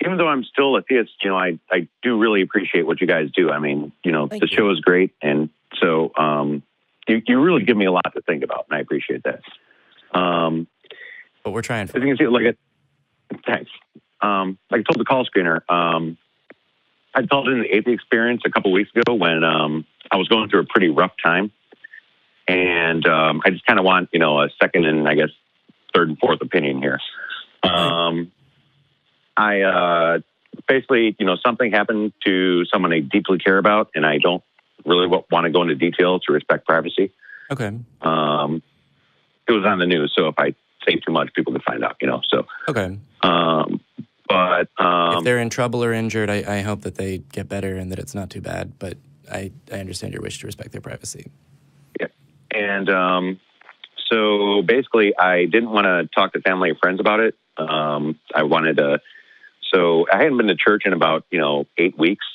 even though I'm still a theist, I do really appreciate what you guys do. I mean, the show is great. And so you really give me a lot to think about, and I appreciate that. But we're trying for as you can see, thanks. Like I told the call screener, I called in the Atheist Experience a couple weeks ago when I was going through a pretty rough time. And I just kind of want, a second and, I guess, third and fourth opinion here. I basically, something happened to someone I deeply care about, and I don't really want to go into detail to respect privacy. Okay. It was on the news, so if I say too much, people could find out, so. Okay. But if they're in trouble or injured, I hope that they get better and that it's not too bad, but I understand your wish to respect their privacy. Yeah. And so basically, I didn't want to talk to family or friends about it. I wanted to, so I hadn't been to church in about, 8 weeks.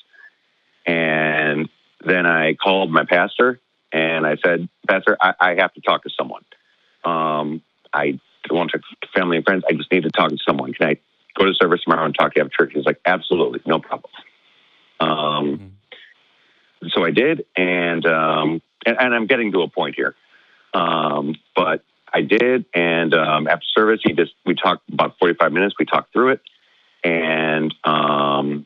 And then I called my pastor and I said, Pastor, I have to talk to someone. I don't want to talk to family and friends. I just need to talk to someone. Can I go to service tomorrow and talk to you after church? He's like, absolutely, no problem. So I did. And I'm getting to a point here. But I did. And after service, we talked about 45 minutes. We talked through it. And then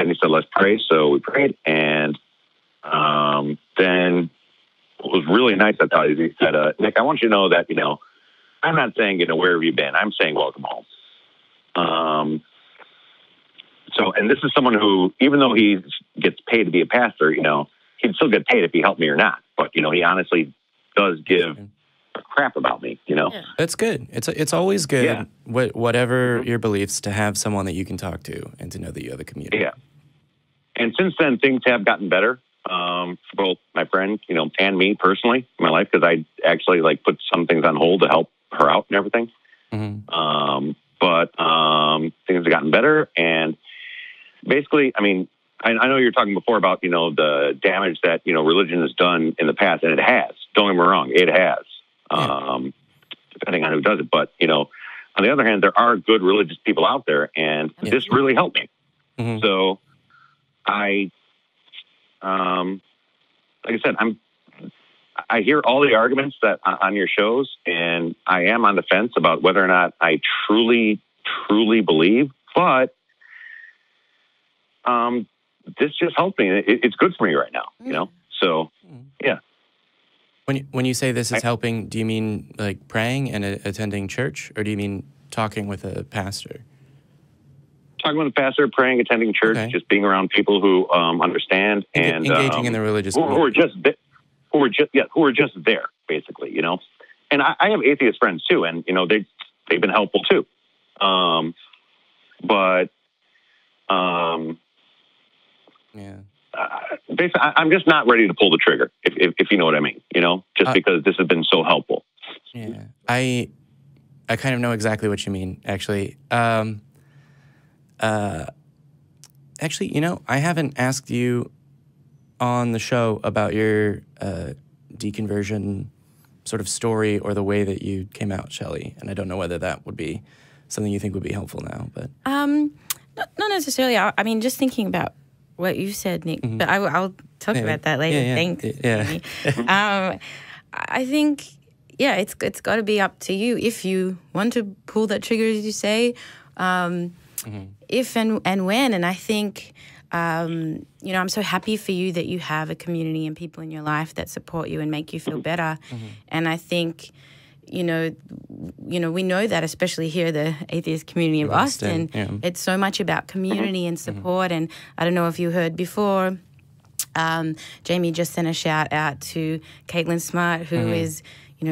he said, let's pray. So we prayed. And then what was really nice, I thought, is he said, Nick, I want you to know that, I'm not saying, where have you been? I'm saying welcome home. So, and this is someone who, even though he gets paid to be a pastor, he'd still get paid if he helped me or not. But, he honestly does give a crap about me, Yeah. That's good. It's always good, Yeah. Whatever your beliefs, to have someone that you can talk to and to know that you have a community. Yeah. And since then, things have gotten better for both my friend, and me personally in my life, because I actually put some things on hold to help her out and everything. But things have gotten better. And basically, I mean, I know you're talking before about, the damage that, religion has done in the past, and it has. Don't get me wrong, it has, depending on who does it. But, on the other hand, there are good religious people out there, and this really helped me. So like I said, I hear all the arguments that on your shows, and I am on the fence about whether or not I truly believe, but this just helped me. It's good for me right now, So, yeah. When you say this is helping, do you mean like praying and attending church, or do you mean talking with a pastor? Talking with a pastor, praying, attending church, just being around people who understand and engaging in the religious who are just there, basically, And I have atheist friends too, and they've been helpful too. Basically, I'm just not ready to pull the trigger, if you know what I mean. Just because this has been so helpful. Yeah, I kind of know exactly what you mean, actually. Actually, I haven't asked you on the show about your deconversion sort of story or the way that you came out, Shelley, and I don't know whether that would be something you think would be helpful now. But not necessarily. I mean, just thinking about what you said, Nick. But I'll talk about that later. Thanks. Yeah. I think, it's got to be up to you if you want to pull that trigger, as you say. If and when. And I think, I'm so happy for you that you have a community and people in your life that support you and make you feel better. And I think, we know that, especially here, the Atheist Community of Austin, it's so much about community and support. And I don't know if you heard before, Jamie just sent a shout out to Caitlin Smart, who is,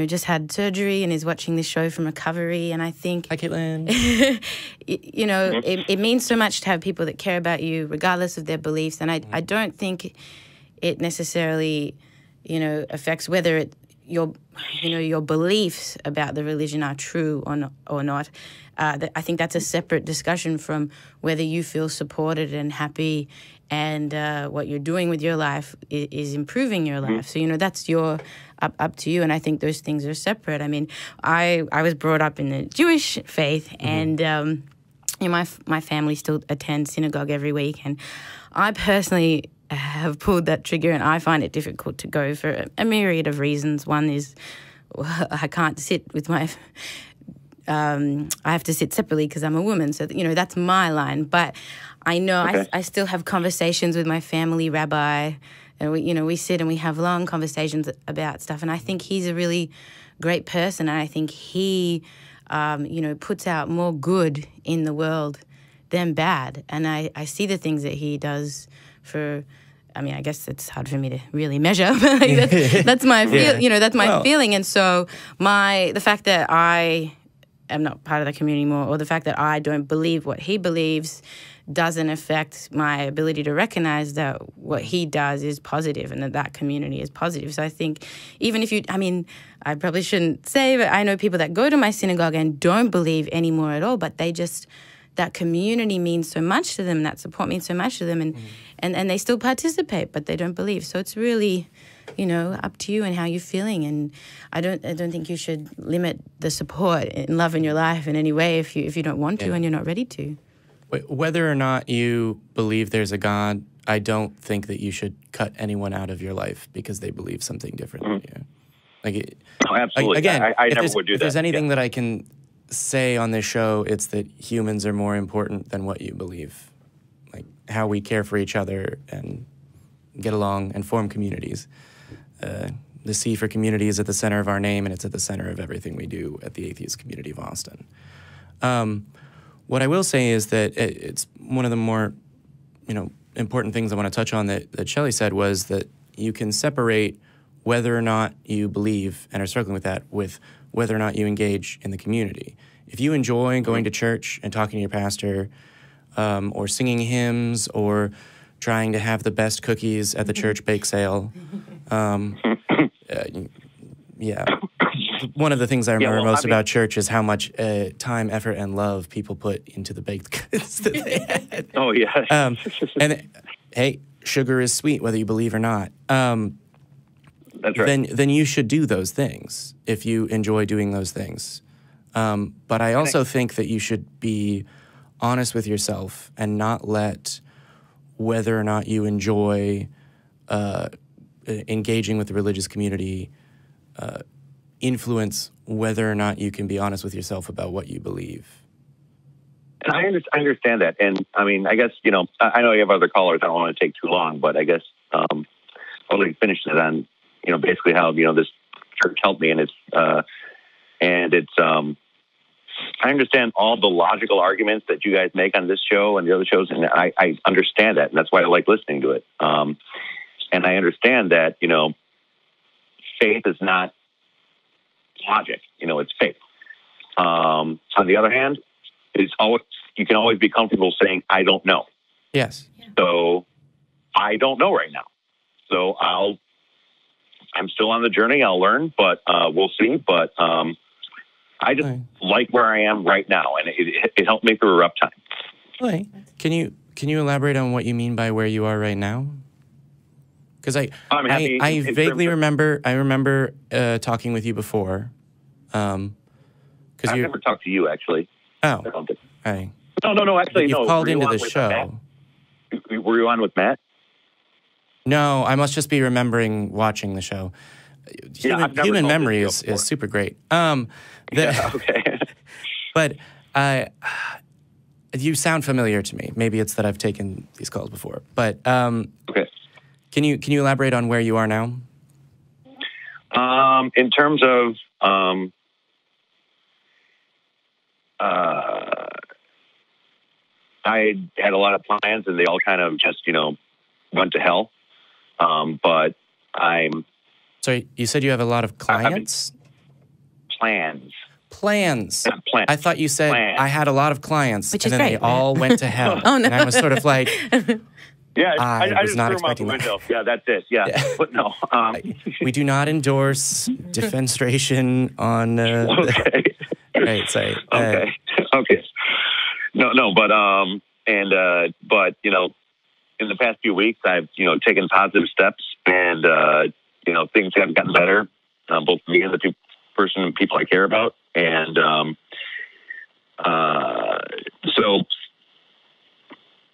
just had surgery and is watching this show from recovery. And I think, hi, Caitlin. It means so much to have people that care about you, regardless of their beliefs. And I don't think it necessarily, affects whether your beliefs about the religion are true or not. I think that's a separate discussion from whether you feel supported and happy and what you're doing with your life is improving your life. So, that's up to you, and I think those things are separate. I mean, I was brought up in the Jewish faith, and my family still attends synagogue every week, and I personally have pulled that trigger, and I find it difficult to go for a myriad of reasons. One is I can't sit with my... I have to sit separately because I'm a woman, so that's my line. But I know I still have conversations with my family rabbi, and we sit and we have long conversations about stuff. And I think he's a really great person, and I think he, puts out more good in the world than bad. And I see the things that he does for. I mean, I guess it's hard for me to really measure, but that's my that's my feeling. And so the fact that I am not part of the community anymore, or the fact that I don't believe what he believes, doesn't affect my ability to recognize that what he does is positive and that community is positive. So I think even if I probably shouldn't say, but I know people that go to my synagogue and don't believe anymore at all, but that community means so much to them, that support means so much to them, and they still participate, but they don't believe. So it's really, up to you and how you're feeling. And I don't think you should limit the support and love in your life in any way if you don't want to and you're not ready to. Whether or not you believe there's a God, I don't think that you should cut anyone out of your life because they believe something different than you. Absolutely. Again, I never would do that. If there's anything that I can say on this show, it's that humans are more important than what you believe. Like how we care for each other and get along and form communities. The C for community is at the center of our name, and it's at the center of everything we do at the Atheist Community of Austin. What I will say is that it's one of the more, important things I want to touch on that Shelley said was that you can separate whether or not you believe and are struggling with that with whether or not you engage in the community. If you enjoy going to church and talking to your pastor, or singing hymns, or trying to have the best cookies at the church bake sale, one of the things I remember most about church is how much time, effort, and love people put into the baked goods that they had. Oh, yeah. And hey, sugar is sweet, whether you believe or not. That's right. Then you should do those things if you enjoy doing those things. But I also think that you should be honest with yourself and not let whether or not you enjoy engaging with the religious community influence whether or not you can be honest with yourself about what you believe. And I understand that. And I guess, I know you have other callers. I don't want to take too long, but I guess I'll finish it on, basically how, this church helped me. And it's I understand all the logical arguments that you guys make on this show and the other shows. And I understand that. And that's why I like listening to it. And I understand that, faith is not logic, it's faith. On the other hand, you can always be comfortable saying, I don't know. Yes. So I don't know right now. So I'm still on the journey. I'll learn, but we'll see. But I just like where I am right now, and it helped me through a rough time. Right. Can you elaborate on what you mean by where you are right now? Because I vaguely remember talking with you before. I've never talked to you, actually. Oh. Right. No. Actually, You've no. called into the show. Were you on with Matt? No, I must just be remembering watching the show. Human memory is super great. Okay. But you sound familiar to me. Maybe it's that I've taken these calls before. But okay. Can you elaborate on where you are now? In terms of I had a lot of plans, and they all kind of just went to hell. But I'm. Sorry, you said you have a lot of clients? Plans. Plans. Plans. I thought you said I had a lot of clients, which and then great. They all went to hell. Oh, no. And I was sort of like, yeah, I was just not threw them out expecting the that. window. Yeah, that's it. Yeah. But no. We do not endorse defenestration on. Okay. Right. Sorry. Okay. No, but in the past few weeks, I've taken positive steps, and things have gotten better, both me and the people I care about, and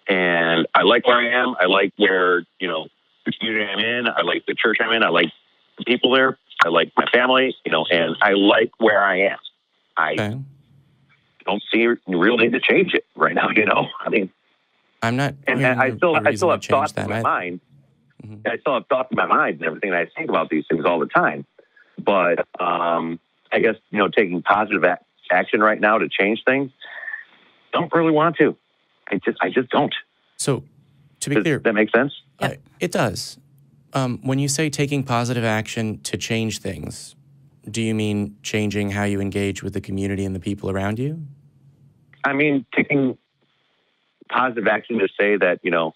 And I like where I am. I like where, you know, the community I'm in. I like the church I'm in. I like the people there. I like my family, you know, and I like where I am. I don't see a real need to change it right now, you know. I mean, I'm not. And I still have thoughts in my mind. Mm-hmm. I still have thoughts in my mind and everything. And I think about these things all the time. But I guess, you know, taking positive action right now to change things, don't really want to. I just don't. So, to be clear, that makes sense? It does. When you say taking positive action to change things, do you mean changing how you engage with the community and the people around you? I mean, taking positive action to say that, you know,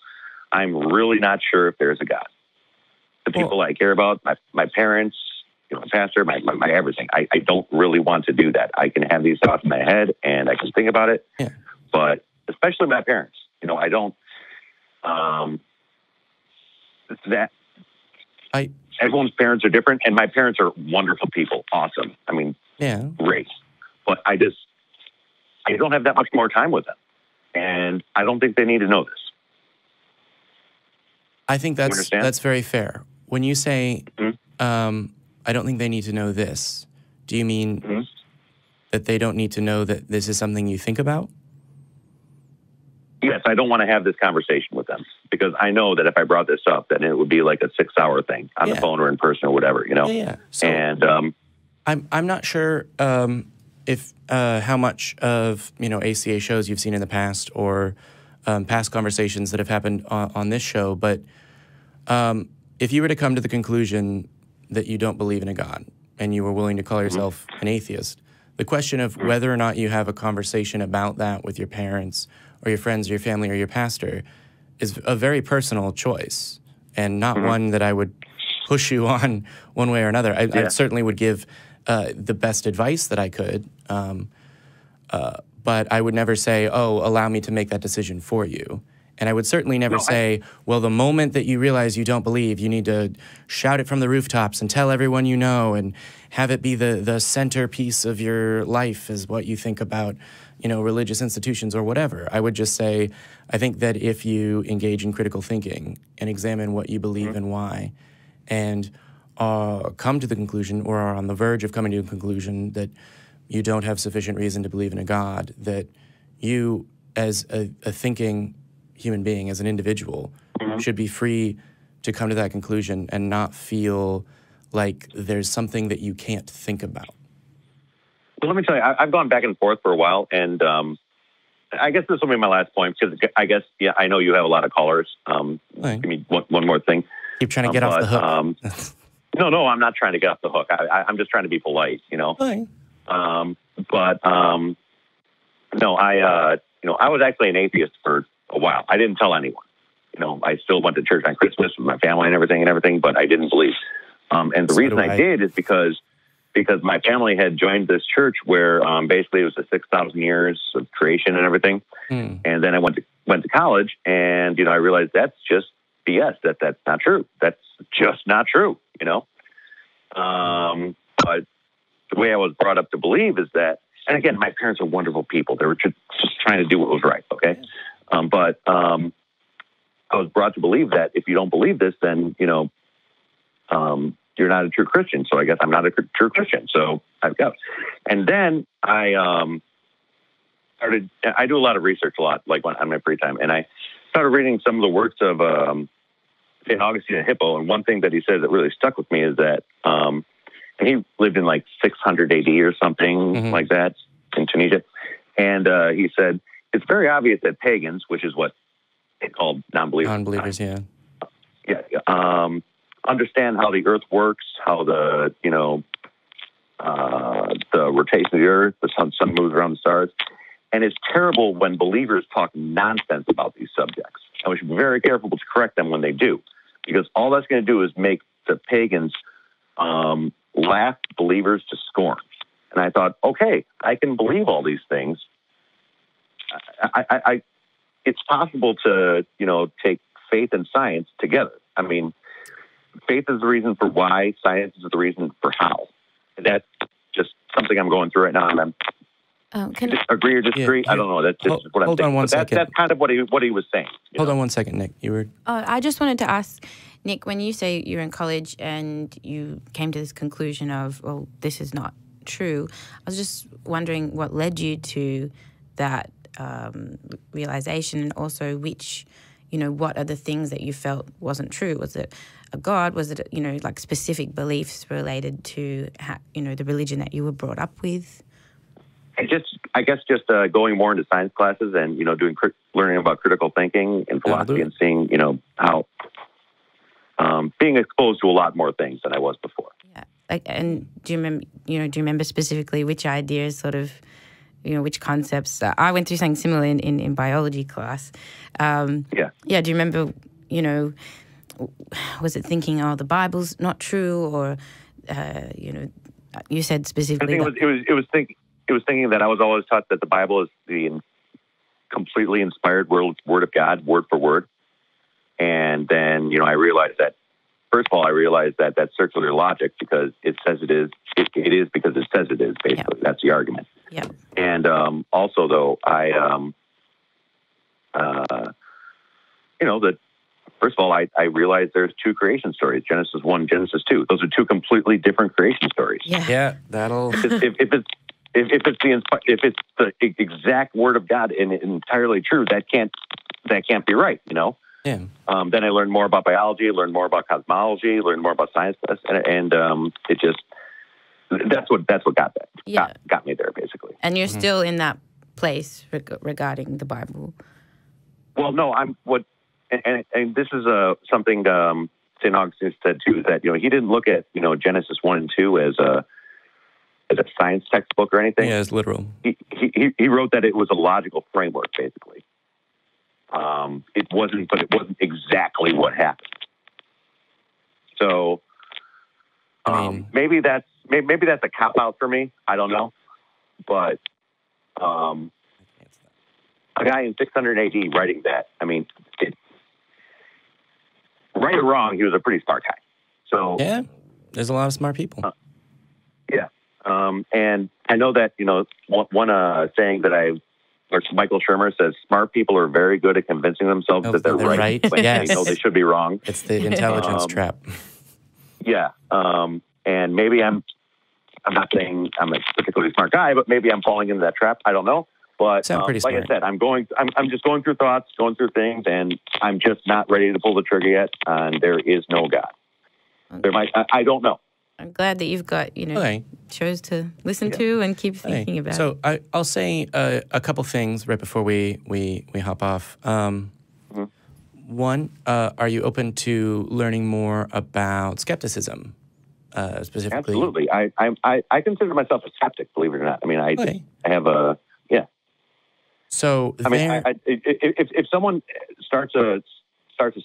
I'm really not sure if there's a God. The people I care about, my parents, you know, my pastor, my everything. I don't really want to do that. I can have these thoughts in my head and I can think about it. Yeah. But especially my parents, you know, I don't. Everyone's parents are different, and my parents are wonderful people, awesome. I mean, great. But I don't have that much more time with them, and I don't think they need to know this. I think that's very fair. When you say, I don't think they need to know this, do you mean that they don't need to know that this is something you think about? Yes, I don't want to have this conversation with them because I know that if I brought this up, then it would be like a 6-hour thing on the phone or in person or whatever, you know? So, and I'm not sure if how much of, you know, ACA shows you've seen in the past or past conversations that have happened on this show, but if you were to come to the conclusion that you don't believe in a God and you were willing to call yourself an atheist, the question of whether or not you have a conversation about that with your parents or your friends or your family or your pastor is a very personal choice and not one that I would push you on one way or another. I certainly would give the best advice that I could, but I would never say, oh, allow me to make that decision for you. And I would certainly never say, well, the moment that you realize you don't believe, you need to shout it from the rooftops and tell everyone you know and have it be the centerpiece of your life is what you think about, you know, religious institutions or whatever. I would just say, I think that if you engage in critical thinking and examine what you believe and why, and come to the conclusion or are on the verge of coming to a conclusion that you don't have sufficient reason to believe in a God, that you, as a thinking human being, as an individual, should be free to come to that conclusion and not feel like there's something that you can't think about. Well, let me tell you, I've gone back and forth for a while, and I guess this will be my last point, because I guess, I know you have a lot of callers. Give me one more thing. Keep trying to get off the hook. No, I'm not trying to get off the hook. I'm just trying to be polite, you know? No, I was actually an atheist for a while. I didn't tell anyone. You know, I still went to church on Christmas with my family and everything, but I didn't believe. And the reason I did is because my family had joined this church where basically it was the 6,000 years of creation and everything. And then I went to college, and I realized that's just BS. That's not true. That's just not true. You know. But the way I was brought up to believe is that, and again, my parents are wonderful people. They were just trying to do what was right. Okay. But I was brought to believe that if you don't believe this, then, you're not a true Christian. So I guess I'm not a true Christian. So I've got, and then I do a lot of research like on my free time. And I started reading some of the works of St. Augustine of Hippo. And one thing that he said that really stuck with me is that, and he lived in like 600 AD or something like that in Tunisia. And he said, it's very obvious that pagans, which is what they called non-believers, understand how the earth works, how the rotation of the earth, the sun moves around the stars. And it's terrible when believers talk nonsense about these subjects. And we should be very careful to correct them when they do, because all that's going to do is make the pagans laugh believers to scorn. And I thought, okay, I can believe all these things. It's possible to, take faith and science together. I mean, faith is the reason for why, science is the reason for how. And that's just something I'm going through right now, and I'm Can agree or disagree? I don't know. That's just what I'm hold saying. On one second. That's kind of what he was saying. Hold on one second, Nick. You were. I just wanted to ask, Nick, when you say you're in college and you came to this conclusion of, well, this is not true, I was just wondering what led you to that realization, and also what are the things that you felt wasn't true? Was it a God? Was it, like specific beliefs related to, the religion that you were brought up with? I guess just going more into science classes and, learning about critical thinking and philosophy and seeing, how being exposed to a lot more things than I was before. Yeah. And do you remember specifically which ideas sort of, which concepts? I went through something similar in biology class. Yeah. Do you remember, was it thinking, oh, the Bible's not true, or, you said specifically. I think it was thinking that I was always taught that the Bible is the completely inspired word of God, word for word. And then, I realized that, first of all, that that's circular logic, because it says it is. It is because it says it is, basically. Yeah. That's the argument. Yeah. And also, though, that first of all, I realized there's two creation stories, Genesis 1, Genesis 2. Those are two completely different creation stories. Yeah, that'll... If it's the exact word of God and entirely true, that can't be right, Yeah. Then I learned more about biology, learned more about cosmology, learned more about science, and it just that's what got that. Yeah. Got me there, basically. And you're still in that place regarding the Bible. Well, no, and this is something St. Augustine said too, is that he didn't look at Genesis 1 and 2 as a science textbook or anything. Yeah, it's literal. He wrote that it was a logical framework, basically. It wasn't exactly what happened. So, maybe that's a cop out for me. I don't know, but a guy in 600 AD writing that. Right or wrong, he was a pretty smart guy. So yeah, there's a lot of smart people. Yeah. And I know that, one saying that Michael Shermer says, smart people are very good at convincing themselves that they're right. When yes. they know they should be wrong. It's the intelligence trap. Yeah. And maybe I'm not saying I'm a particularly smart guy, but maybe I'm falling into that trap. I don't know. But like I said, I'm just going through thoughts, going through things, and I'm just not ready to pull the trigger yet. And there is no God. I don't know. I'm glad that you've got, shows to listen to and keep thinking about. So I'll say a couple things right before we hop off. One, are you open to learning more about skepticism, specifically? Absolutely. I consider myself a skeptic, believe it or not. I have a, yeah. So if someone starts a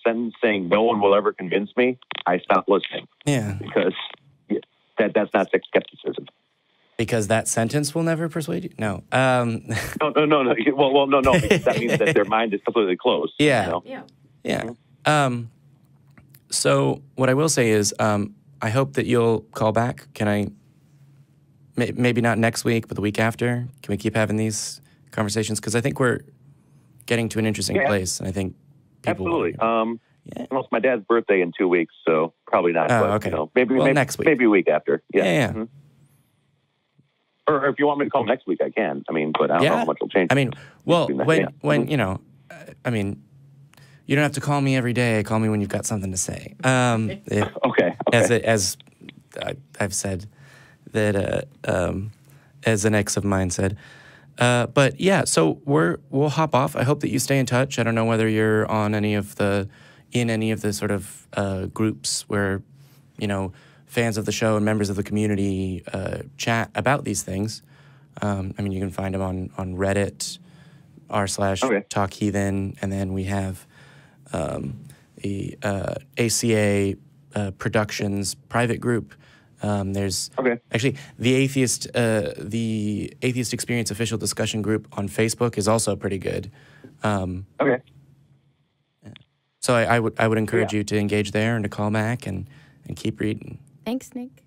sentence saying no one will ever convince me, I stop listening. Yeah. Because that's not skepticism. Because that sentence will never persuade you? No. No. Well, no, because that means that their mind is completely closed. Yeah. Yeah. So what I will say is I hope that you'll call back. Can I, maybe not next week, but the week after? Can we keep having these conversations? Because I think we're getting to an interesting place, and I think people absolutely. Well, it's my dad's birthday in 2 weeks, so probably not. Oh, but, okay. Maybe next week. Maybe a week after. Yeah. Mm-hmm. Or if you want me to call next week, I can. But I don't know how much will change. When you don't have to call me every day. Call me when you've got something to say. Okay. As I've said that, as an ex of mine said. But yeah, so we'll hop off. I hope that you stay in touch. I don't know whether you're in any of the sort of groups where, fans of the show and members of the community chat about these things. You can find them on Reddit, r/Talk Heathen, and then we have the ACA Productions private group. There's actually the Atheist Experience official discussion group on Facebook is also pretty good. So I would encourage you to engage there and to call back and keep reading. Thanks, Nick.